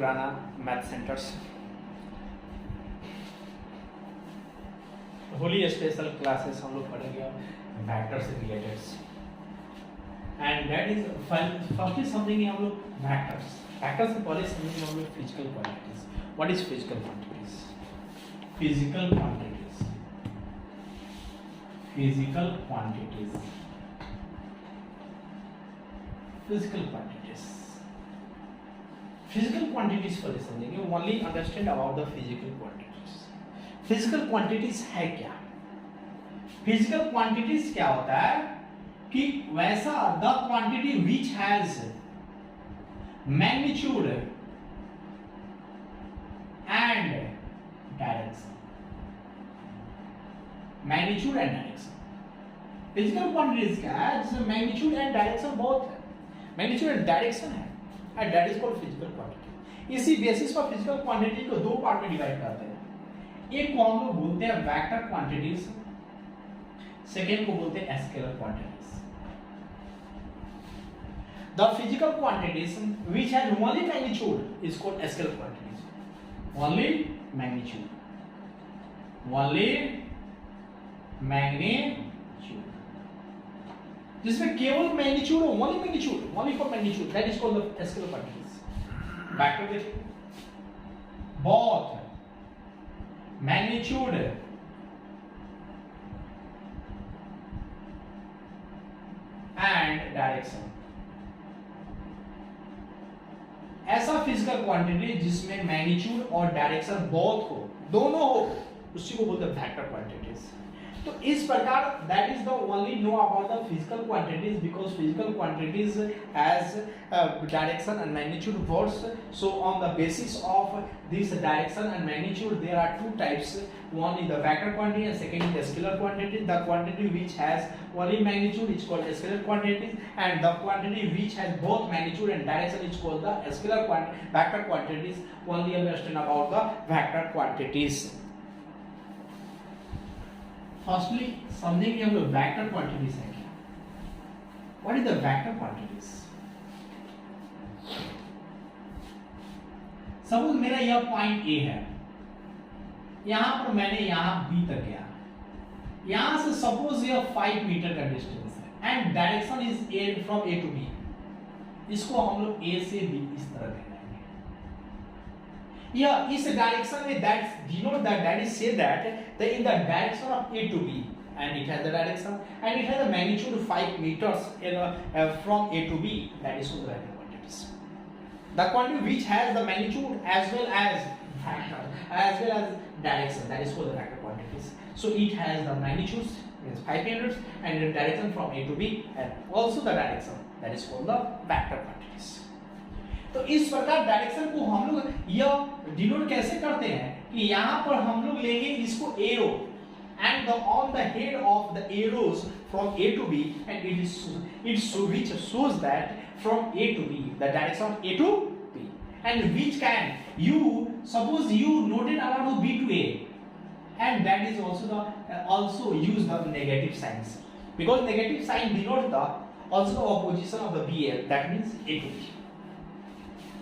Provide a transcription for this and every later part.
Rana Math Centers. Holi special classes हम लोग पढ़ेंगे वेक्टर से related and that is first is something हम लोग वेक्टर्स से पहले समझेंगे हम लोग physical quantities. What is physical quantities? Physical quantities physical quantities physical quantities physical quantities पहले समझेंगे. Only understand about the physical quantities. Physical quantities है क्या? फिजिकल क्वांटिटीज क्या होता है कि वैसा the quantity which has magnitude and direction. Magnitude and direction. Physical quantities क्या है जिसमें मैग्नीट्यूड एंड डायरेक्शन बोथ है. मैग्नीट्यूड एंड डायरेक्शन है and that is called physical quantity. इसी बेसिस पर फिजिकल क्वांटिटी को दो पार्ट में डिवाइड करते हैं. एक को हम लोग बोलते हैं वेक्टर क्वांटिटीज, सेकेंड को बोलते हैं scalar quantities. The physical quantities which has only magnitude is called scalar quantities. Only magnitude जिसमें केवल मैग्नीट्यूड हो, only for magnitude, that is called the scalar quantities. Vector देखिए बोथ magnitude and direction. ऐसा physical quantity जिसमें magnitude और direction both हो, दोनों हो, उसी को बोलते हैं वेक्टर क्वांटिटीज. तो इस प्रकार that is the only know about the physical quantities because physical quantities has direction and magnitude both. So on the basis of this direction and magnitude there are two types. One is the vector quantity and second is the scalar quantity. The quantity which has only magnitude is called scalar quantity and the quantity which has both magnitude and direction is called the scalar vector quantities. Only understand about the vector quantities. Firstly समझेंगे हम लोग vector quantities है क्या. What is the vector quantities? Suppose मेरा यह point A है, यहां पर मैंने यहां बी तक गया, यहां से सपोज यह 5 मीटर का डिस्टेंस है and direction is a from A to B. इसको हम लोग ए से बी इस तरह दिखाएंगे. Yeah, इस डायरेक्शन में that denote that is say that in the direction of A to B and it has the direction and it has a magnitude of 5 meters from A to B, that is called the vector quantities. The quantity which has the magnitude as well as vector as well as direction, that is called the vector quantities. So it has the magnitudes means 5 meters and the direction from A to B and also the direction, that is called the vector quantities. तो इस प्रकार direction को हम लोग यह denote कैसे करते हैं कि यहां पर हम लोग लेंगे इसको arrow and the on the head of the arrows from A to B and it which shows that from A to B the direction of A to B and which can you suppose you noted about B to A and that is also use the negative signs because negative sign denote the also the opposition of the b, that means a to b.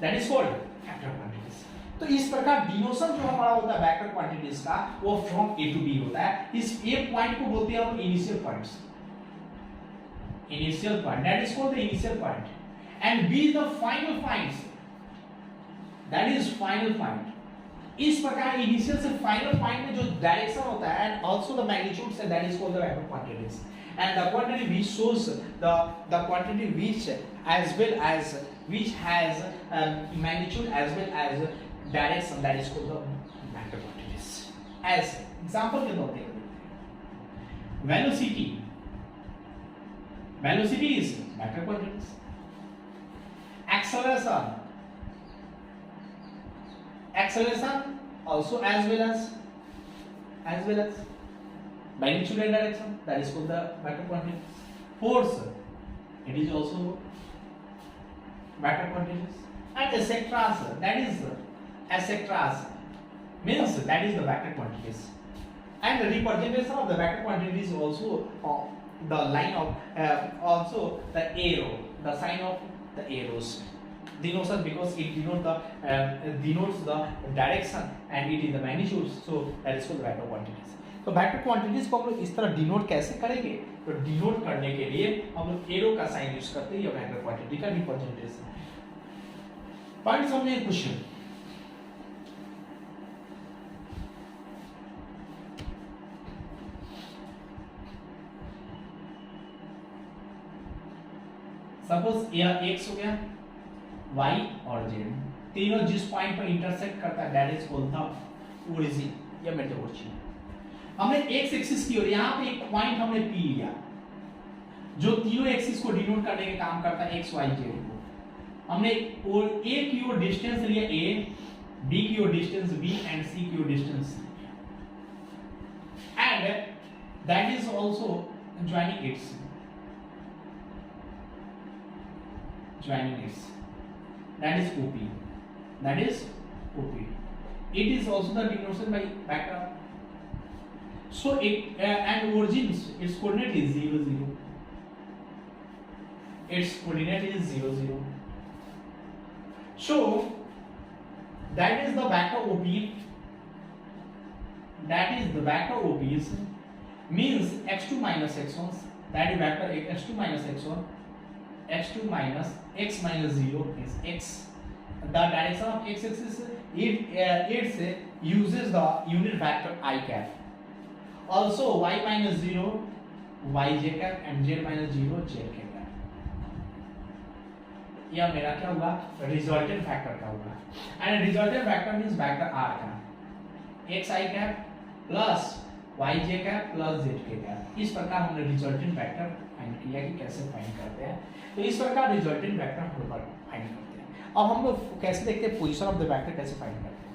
That is called vector quantities. तो इस प्रकार डिनोशन जो हमारा होता है vector quantities का वो from A to B होता है. इस ए पॉइंट को बोलते हैं हम initial points. Initial point that is called the initial point and be the final points, that is final point. इस प्रकार इनिशियल से फाइनल पॉइंट में जो डायरेक्शन होता है and also the magnitude say that is called the vector quantities. And the quantity which shows the quantity which as well as which has magnitude as well as direction, that is called the vector quantities. As example के तौर पे velocity is vector quantities. Acceleration also as well as magnitude and direction, that is called the vector quantities. Force, it is also vector quantities. And etc. that is etc. means that is the vector quantities. And the representation of the vector quantities also the line of also the arrow, the sign of the arrows, denotes because it denotes the direction and it is the magnitude, so that is called vector quantities. तो vector quantities को हम लोग इस तरह denote कैसे करेंगे? तो denote करने के लिए हम लोग एरो का साइन यूज करते हैं, ये वेक्टर क्वांटिटी का रिप्रेजेंटेशन है. पॉइंट समझे क्वेश्चन. सपोज यह x हो गया, y और z तीनों जिस पॉइंट पर इंटरसेक्ट करता है that is called the origin या मिड ओरिजिन. हमने x एक्सिस की और यहाँ पे एक पॉइंट हमने p लिया जो तीनों एक्सिस को डिनोट करने के काम करता है x y z को. हमने और a की ओर डिस्टेंस लिया a, b की ओर डिस्टेंस b एंड c की ओर distance c, and that is also joining its that is OP, that is OP. It is also the denotation by vector. So it and origins, its coordinate is 0 0. Its coordinate is 0 0. So that is the vector OP. That is the vector OP means x2 minus x1. That is vector x2 minus x1. x2 minus x minus 0 is x. The direction of x axis it uses the unit vector I cap. Also y minus 0 yj cap and z minus 0 zk cap. यह मेरा क्या होगा? Resultant factor का होगा. And resultant factor means vector r का xi cap plus yj cap plus zk cap. इस प्रकार हमने रिजल्टेंट फैक्टर फाइंड किया कि कैसे फाइंड करते हैं. तो इस प्रकार रिजल्टेंट वेक्टर हम लोग फाइंड करते हैं. अब हम लोग कैसे देखते हैं पोजीशन ऑफ द वेक्टर कैसे फाइंड करते हैं.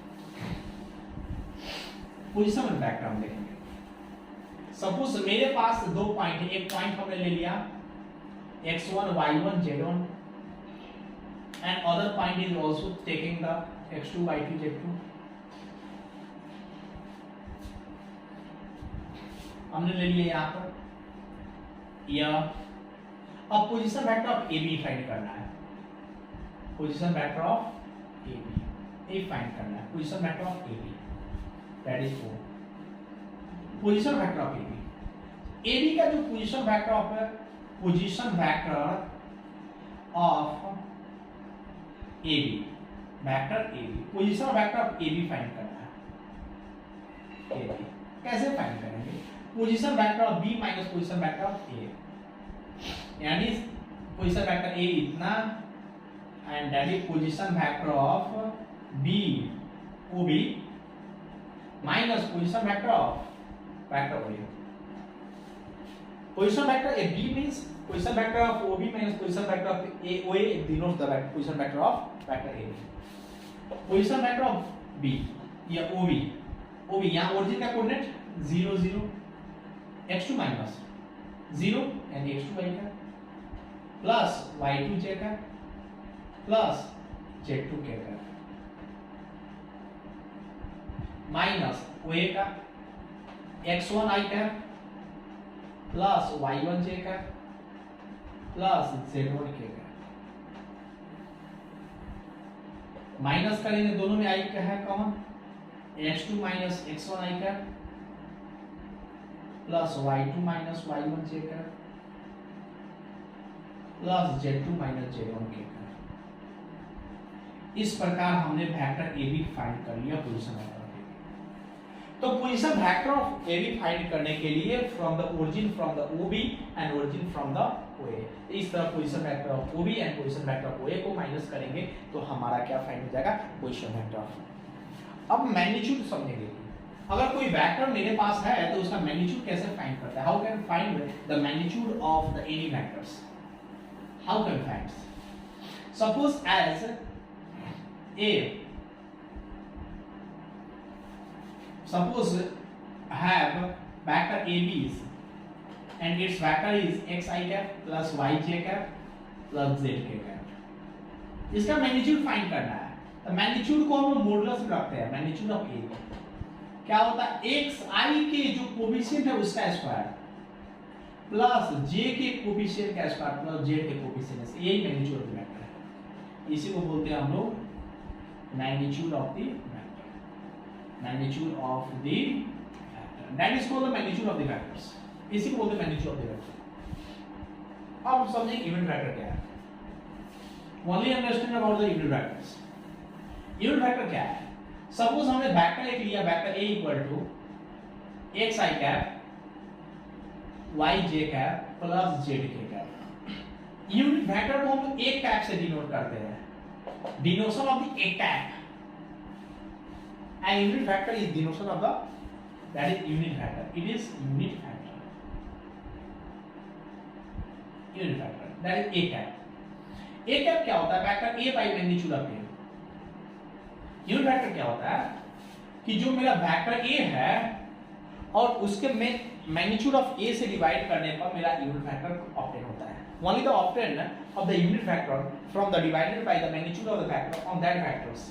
पोजीशन ऑफ वेक्टर हम देखेंगे. सपोज मेरे पास दो पॉइंट है, एक पॉइंट हमने ले लिया x1 y1 z1 and other point is also taking the x2 y2 z2. हमने ले लिया यहां पर यह. अब position vector of AB find करना है. Position vector of AB find करना है. Position vector of AB that is 4. Position vector of AB का जो position vector of position vector of AB position vector of AB find करना है. AB कैसे find करेंगे? Position vector of B minus position vector of A, यानी position vector A इतना and that is position vector of B OB minus position vector of vector OA. Position vector A B means position vector of OB minus position vector of A OA denotes the position vector of vector AB. Position vector of B या OB यहां origin का coordinate 0 0 x2 minus 0 and x2 y का plus y2 j का plus z2 k का minus OA का x1 i का plus y1 j का plus z1 k का. माइनस करेंगे दोनों में i का है common, x2 minus x1 i का plus y2 minus y1 j का plus z2 minus z1 k का. इस प्रकार हमने वेक्टर AB फाइंड कर लिया पोजीशन वेक्टर ऑफ AB. तो position vector of AB find करने के लिए from the origin from the OB and origin from the OA, इस तरह position vector of OB and position vector of OA को minus करेंगे तो हमारा क्या फाइंड हो जाएगा? Position vector of. अब मैग्नीट्यूड समझेंगे. अगर कोई वेक्टर मेरे पास है तो उसका मैग्नीट्यूड कैसे फाइंड करता है? How can find the magnitude of the any vectors? How can find? Suppose as A, suppose have vector ABs and its vector is xi cap plus yj cap plus zk cap. इसका magnitude find करना है. तो magnitude को हम modulus में रखते हैं. Magnitude of A क्या होता है? xi के जो कोएफिशिएंट है उसका स्क्वायर प्लस j के कोएफिशिएंट का स्क्वायर प्लस z के कोएफिशिएंट. यही मैग्नीट्यूड ऑफ वेक्टर है. इसी को बोलते हैं हम लोग magnitude of the vector, magnitude of the vector, that is called the magnitude of the vectors, इसी को बोलते हैं मैग्नीट्यूड ऑफ द वेक्टर। अब समझेंगे यूनिट वेक्टर क्या है। Only understand about the unit vectors. Unit vector क्या है? सपोज हमने वेक्टर एक लिया, vector a equal to x i cap y j cap plus z k cap. Unit vector को हम लोग एक कैप से डिनोट करते हैं, डिनोशन ऑफ द एक cap, and unit vector is denotion of the, that is unit vector, it is unit vector, unit vector that is एक cap. एक कैप क्या होता है? Vector a by magnitude of a। Unit vector क्या होता है कि जो मेरा वेक्टर a है और उसके में मैग्नीट्यूड ऑफ a से डिवाइड करने पर मेरा यूनिट वेक्टर ऑब्टेन होता है। Only the obtain of the unit vector from the divided by the magnitude of the vector on that vectors.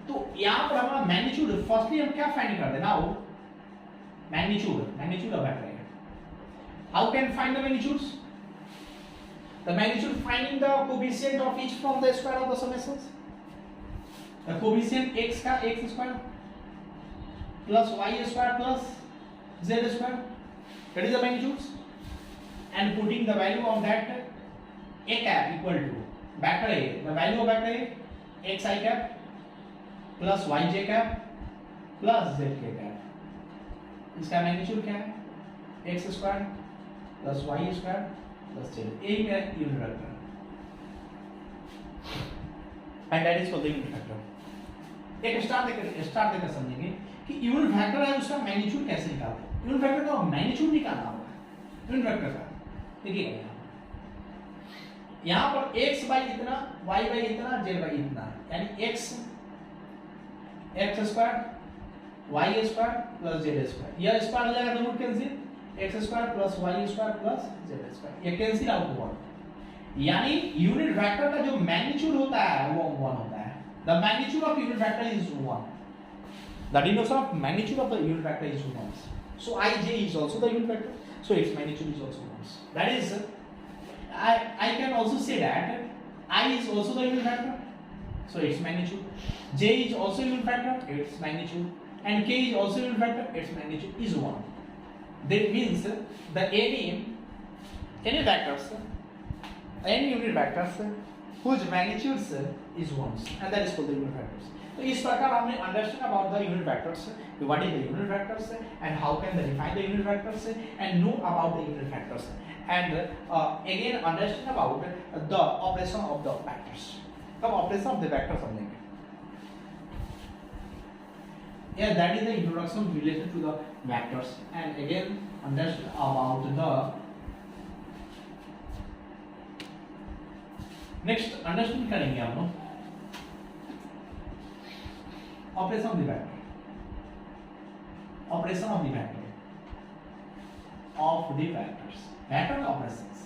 तो यहां पर हमारा मैग्नीट्यूड, फर्स्टली हम क्या फाइंड करते हैं? नाउ मैग्नीट्यूड ऑफ वेक्टर है। How can find the magnitudes? The magnitude finding the coefficient of each from the square of the summations. The coefficient x का x square plus y square plus z square, that is the magnitudes, and putting the value of that a cap equal to vector a, the value of vector a x I cap plus y j cap plus z k cap। इसका magnitude क्या है? x square plus y square plus z, एक मेरा unit vector, and that is called the unit vector. एक star देकर समझेंगे कि unit vector है, उसका मैग्नीट्यूड कैसे निकालते हैं। यूनिट वेक्टर का मैग्नीट्यूड निकालना होगा यूनिट वेक्टर का। देखिए यहां पर x बाई इतना, y बाई इतना, z बाई इतना, यानी x square y square plus z square, यह स्क्वायर हो जाएगा, root cancel, x square plus y square plus z square, ये कैंसिल आउट हुआ। यानी यूनिट वेक्टर का जो मैग्नीट्यूड होता है वो 1 होता है। The magnitude of unit vector is 1. The denotation of magnitude of the unit vector is 1. So ij is also the unit vector. So its magnitude is also 1. That is, I can also say that I is also the unit vector. So its magnitude. J is also unit vector. Its magnitude. And k is also unit vector. Its magnitude is 1. That means the any vectors, any unit vectors whose magnitudes is 1, and that is called the unit vectors. तो इस प्रकार हमने understand about the unit vectors, what is the unit vectors and how can they define the unit vectors and know about the unit vectors, and again understand about the operation of the vectors. अब operation of the vectors समझेंगे। Yeah, that is the introduction related to the vectors, and again understand about the next understand करेंगे हम लोग operation of the vector, operation of the vector, of the vectors, vector operations.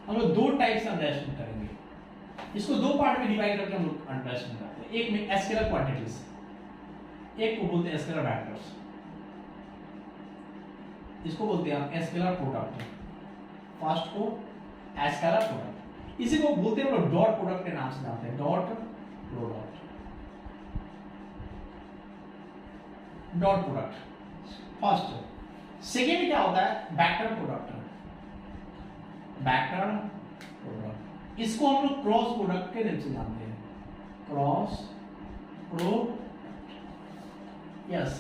हम लोग दो type से understand करेंगे, इसको दो पार्ट में डिवाइड करके हम लोग अंडरस्टैंड करते हैं। एक में स्केलर क्वांटिटीज, एक को बोलते हैं स्केलर वेक्टर्स, इसको बोलते हैं हम स्केलर प्रोडक्ट। फर्स्ट को स्केलर प्रोडक्ट, इसी को बोलते हैं लोग डॉट प्रोडक्ट के नाम से जानते हैं, dot product, dot product first. Second क्या होता है? वेक्टर प्रोडक्ट, वेक्टर प्रोडक्ट, इसको हम लोग क्रॉस प्रोडक्ट के नाम से जानते हैं, cross product. Yes,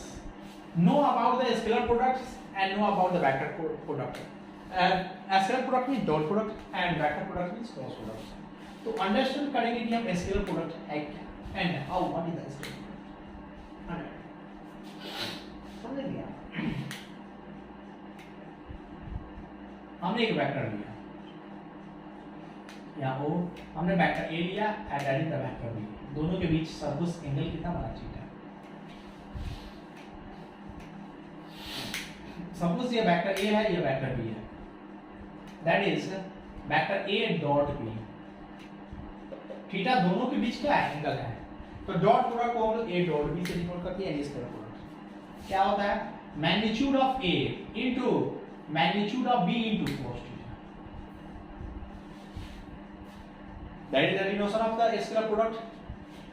know about the scalar products and know about the vector product. Scalar product means dot product and vector product means cross product. तो understand करेंगे कि हम स्केलर प्रोडक्ट है क्या and how, what is the scalar product, समझेंगे आप। हमने एक वेक्टर लिया, यहाँ वो हमने वेक्टर ए लिया and that is the vector B, दोनों के बीच सर्कुलर एंगल कितना बना थीटा। सपोज ये वेक्टर ए है, ये वेक्टर बी है, that is vector A dot B, theta दोनों के बीच क्या है? एंगल है। तो डॉट प्रोडक्ट को हम लोग ए डॉट बी से डिनोट करते हैं, इसका प्रोडक्ट क्या होता है? Magnitude of A into magnitude of B into cos theta. That is the denotation of the scalar product.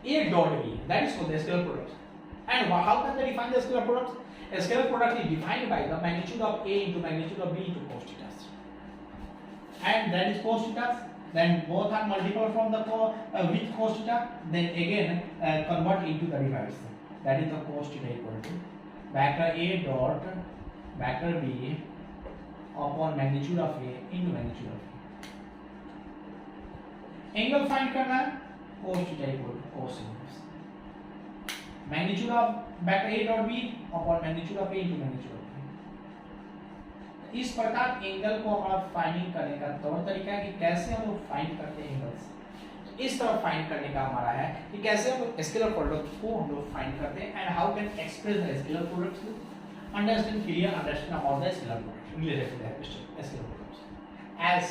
A dot B, that is called the scalar product. And how can they define the scalar product? A scalar product is defined by the magnitude of A into magnitude of B into cos theta. And that is cos theta. Then both are multiple from the with cos theta. Then again convert into the dividers. That is the cos theta equal to vector A dot vector B upon magnitude of A into magnitude of A. Angle find करना है, cos theta equal to cos inverse. Magnitude of vector A dot B upon magnitude of A into magnitude of B. इस प्रकार angle को आप finding करने का तौर तरीका है कि कैसे हम लोग फाइंड करते हैं एंगल्स। तो इस तरह फाइंड करने का हमारा है कि कैसे हम लोग स्केलर प्रोडक्ट को हम लोग फाइंड करते हैं and how can express the scalar products understand clear understand about the scalar product related to the scalar products. As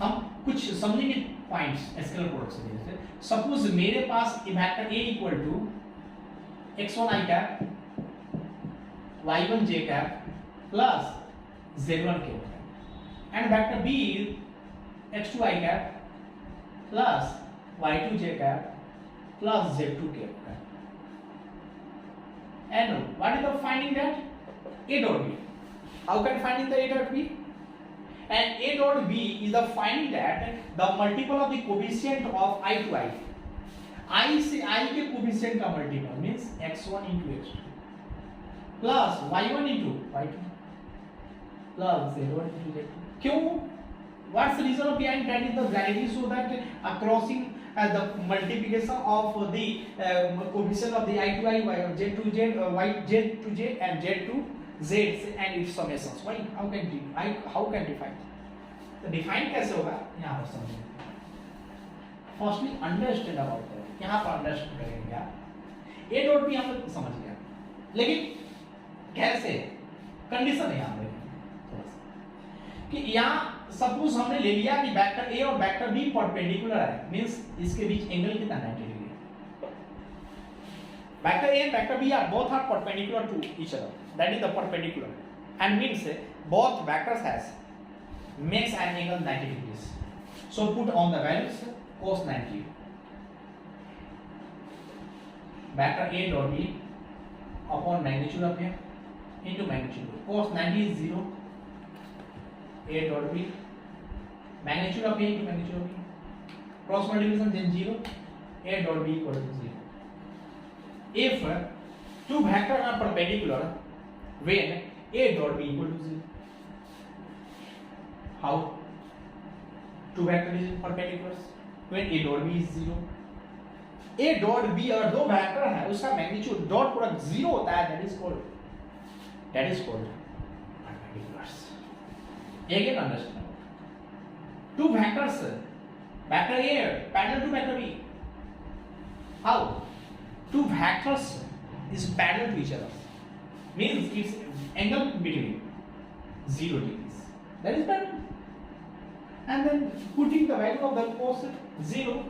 हम कुछ समझेंगे पॉइंट्स स्केलर प्रोडक्ट्स के जैसे सपोज मेरे पास vector A equal to x1 i cap y1 j cap plus z1 k and vector B is x2 i cap plus y2 j cap plus z2 k and what is the finding that A dot B? How can finding the A dot B? And A dot B is the finding that the multiple of the coefficient of I to I. I से I के coefficient का multiple means x1 into x2 plus y1 into y2 plus z1 into z2. क्यों? What's the reason behind that? Is the validity so that crossing the multiplication of the coefficient of the I to I, z to z, y z to z and z to z and its summations. Why? How can define? तो define कैसे होगा? यहाँ पर समझेंगे. Firstly, understand about that. यहाँ पर understand करेंगे आप. A dot भी हम लोग समझ गया. लेकिन कैसे? Condition है यहाँ पे. कि यहाँ सपोज हमने ले लिया कि वेक्टर A और वेक्टर B परपेंडिकुलर है, मींस इसके बीच एंगल कितना 90 डिग्री है. Vector A and vector B are both are perpendicular to each other. That is the perpendicular, and means both vectors has makes an angle 90 degrees. So put on the values cos 90. Vector A dot B upon magnitude of A into magnitude of cos 90 is 0. A dot B magnitude of A into magnitude of B cross multiplication then 0. A dot B equal to 0. If two vectors are perpendicular when A dot B equal to 0. How? Two vectors is perpendicular when A dot B is 0. A dot B और दो vector है उसका magnitude dot product 0 होता है, that is called perpendiculars. Again understand. Two vectors, vector A parallel to vector B. How? Two vectors is parallel to each other. Means its angle between 0 degrees. That is parallel. And then putting the value of the cos 0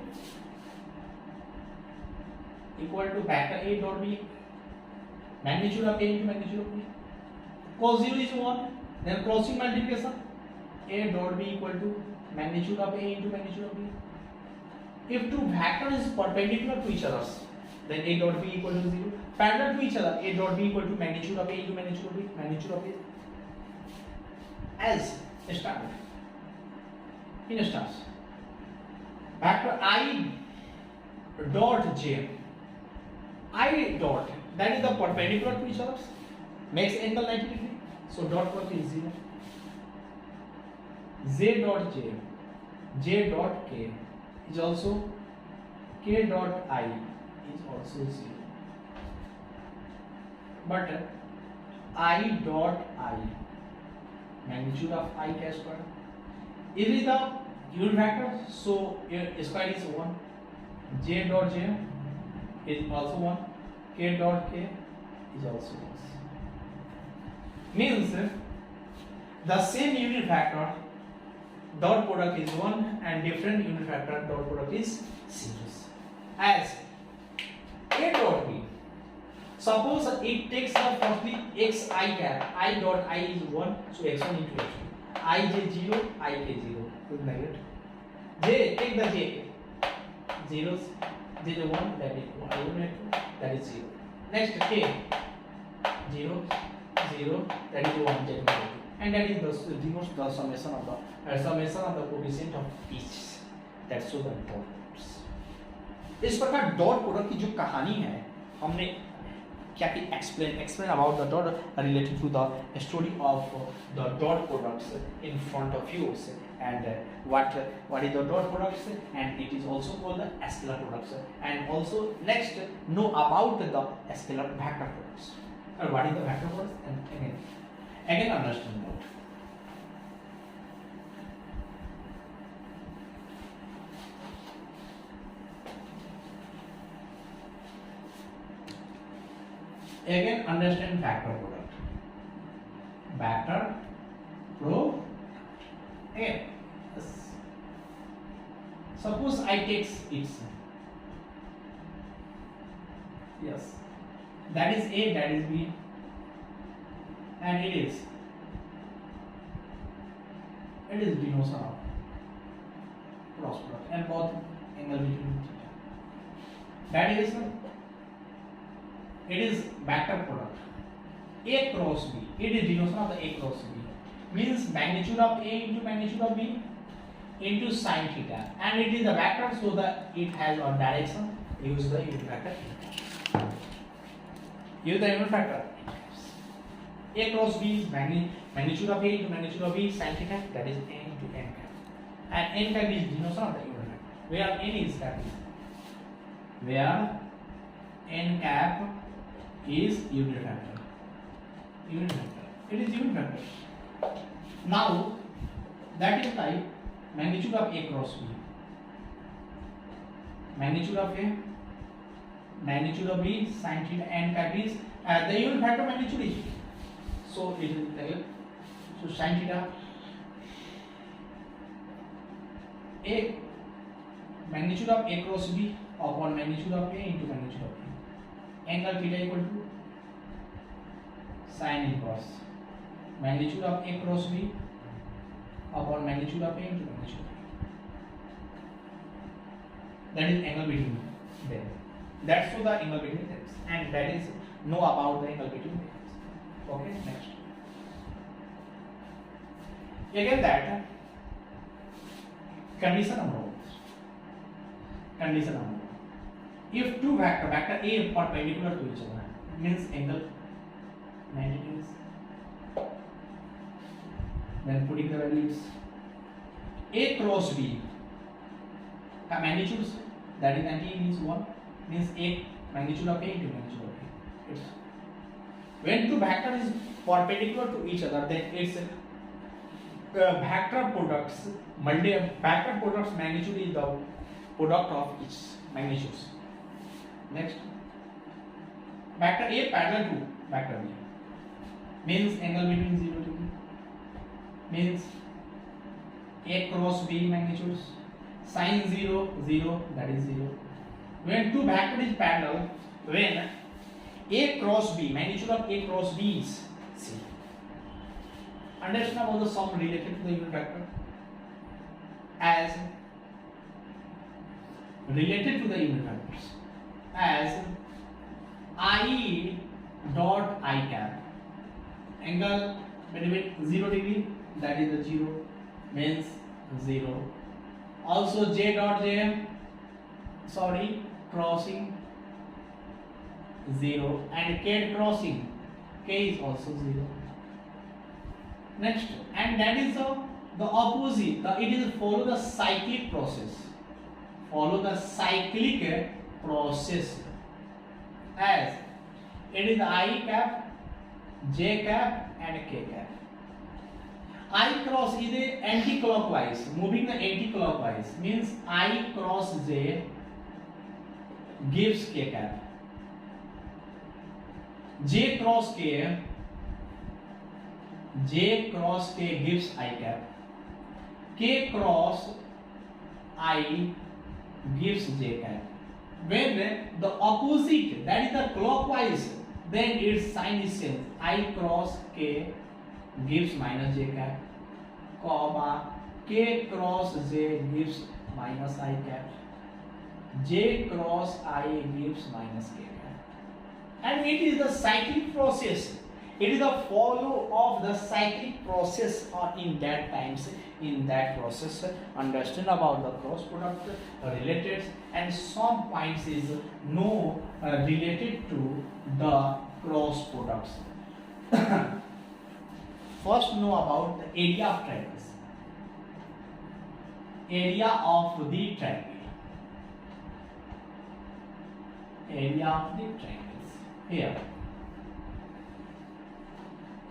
equal to vector A dot B magnitude of A into magnitude of B. Cos 0 is 1. Then crossing multiplication A dot B equal to magnitude of A into magnitude of B. If two vectors is perpendicular to each other, then A dot B equal to 0. Parallel to each other, A dot B equal to magnitude of A into magnitude of B. Magnitude of A as standard. In stars, vector I dot J. I dot, that is the perpendicular to each other, makes angle 90 degree. So dot product is 0. J dot J, J dot K is also K dot I is also 0. But I dot I, magnitude of I k square. It is the unit vector, so square is 1. J dot J is also 1. K dot K is also 1. Means the same unit vector dot product is 1 and different unit vector dot product is 0. As A dot B, suppose it takes the firstly x I cap, I dot I is 1, so x1 into x2, I j 0, I k 0 is negative. J, take the J. Zeros. J is 1, that is 1. That is 0. Next K. 0, 0, that is 1, J, and that is the denotes the summation of the coefficient of each. That's so the dot products. इस प्रकार dot product की जो कहानी है हमने क्या कि explain about the dot related to the story of the dot products in front of you, and what is the dot products, and it is also called the scalar products, and also next know about the scalar vector products. What is the vector products, and again understand that. Again understand vector product. Vector pro. Again, suppose I take it. Yes, that is A, that is B, and it is denotation of cross product and both angle between theta. That is it is vector product A cross B. It is denotation of the A cross B. Means magnitude of A into magnitude of B into sin theta, and it is a vector, so that it has a direction. Use the unit vector. Use the unit vector. A cross B is magnitude of A into magnitude of B sin theta. That is n into n cap, and n cap is denotation of the unit vector. Where n is cap, where n cap is unit vector. Unit vector. It is unit vector. Now that is like magnitude of A cross B. Magnitude of A, magnitude of B sin theta, n cap is the unit vector magnitude is. So it is like so sin theta A magnitude of A cross B upon magnitude of A into magnitude of B. Angle theta equal to sin inverse magnitude of A cross B upon magnitude of A into magnitude of B. That is angle between them. That's so the angle between them, and that is know about the angle between them. Okay, next. Again that condition number one. Condition number one. If two vector A perpendicular to each other, means angle 90 degrees. Then putting the values A cross B magnitudes, that is 90 is 1, means A magnitude of A into magnitude of A. It's when two vectors is perpendicular to each other, then it's vector products magnitude is the product of each magnitudes. Next, vector A parallel to vector B means angle between 0 to B, means A cross B magnitudes sin 0 0, that is 0. When two vector is parallel, when A cross B magnitude of A cross B is C. Understand about the sum related to the unit vector as related to the unit vectors as I dot I cap angle between 0 degree, that is the 0, means 0. Also J dot J, sorry, crossing 0, and K crossing K is also 0. Next, and that is the opposite. It is follow the cyclic process. Follow the cyclic process as it is I cap, J cap, and K cap. I cross is a anti-clockwise, moving the anti-clockwise, means I cross J gives K cap. J cross K gives I cap. K cross I gives J cap. When the opposite, that is the clockwise, then its sign is same. I cross K gives minus J cap, comma K cross J gives minus I cap. J cross I gives minus K cap. And it is the cyclic process. It is a follow of the cyclic process in that times, in that process. Understand about the cross product related, and some points is no related to the cross products. First know about the area of triangles. Area of the triangle. Area of the triangles. Here.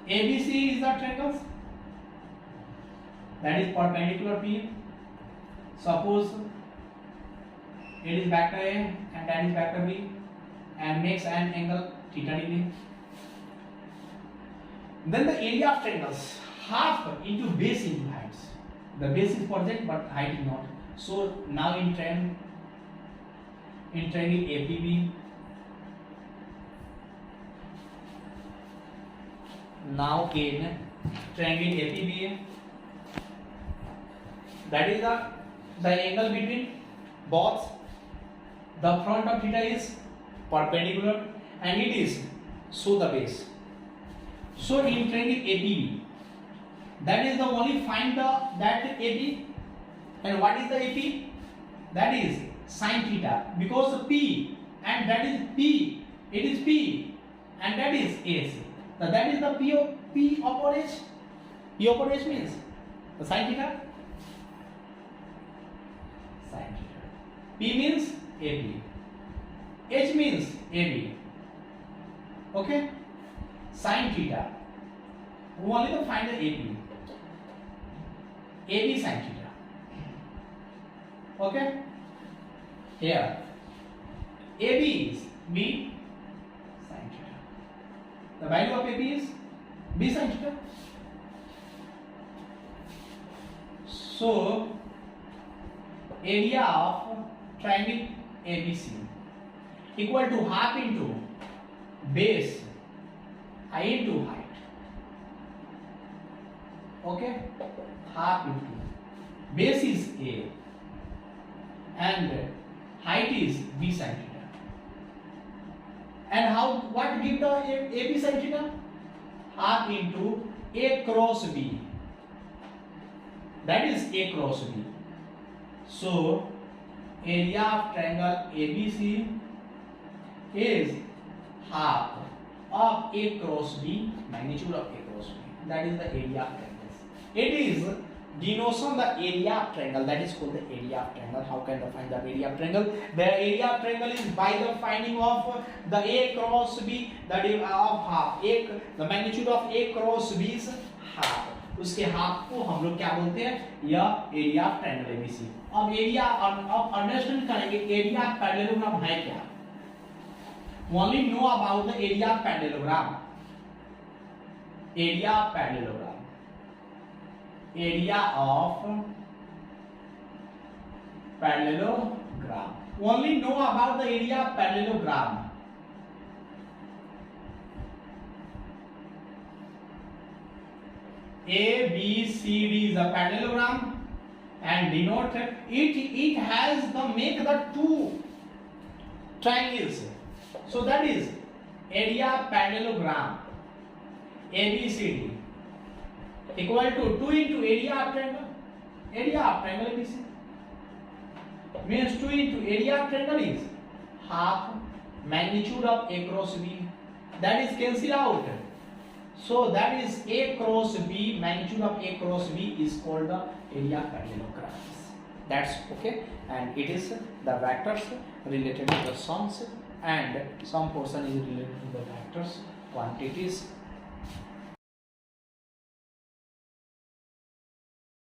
ABC is the triangles. That is perpendicular P. Suppose it is vector A and that is vector B, and makes an angle theta degree. Then the area of triangles, half into base into heights. The base is project but height is not. So now in triangle APB, now in triangle APB, that is the angle between both. The front of theta is perpendicular and it is so the base. So in triangle APB, that is the only find that AP, and what is the AP? That is sin theta, because P and that is P, it is P and that is AC. So that is the P upon H. P upon H means the sin theta. Sin theta. P means AB. H means AB. Okay. Sin theta. We only to find the AB. AB sin theta. Okay. Here. AB is B sin theta. The value of AB is B sin theta. So area of triangle ABC equal to half into base I into height. Okay, half into base is A and height is B sin theta. And how, what give the AB sin theta? Half into A cross B. That is A cross B. So area of triangle ABC is half of A cross B, magnitude of A cross B. That is the area of triangles. It is denotion the area of triangle, that is called the area of triangle. How can I find the area of triangle? The area of triangle is by the finding of the A cross B, that is of half. The magnitude of A cross B is half. उसके half को हम लोग क्या बोलते हैं? यह area of triangle ABC. अब area अब अंडरस्टैंड करेंगे एरिया ऑफ पैरेललोग्राम है क्या. Only know about the area of parallelogram. Area of parallelogram, area of parallelogram, only know about the area of parallelogram. A, B, C, D is a parallelogram and denote it has the make the two triangles. So that is area parallelogram ABCD equal to 2 into area of triangle. Area of triangle ABC means 2 into area of triangle is half magnitude of A cross B. That is cancel out. So that is A cross B, magnitude of A cross B is called the area of parallelograms. That's okay, and it is the vectors related to the sums, and some portion is related to the vectors, quantities,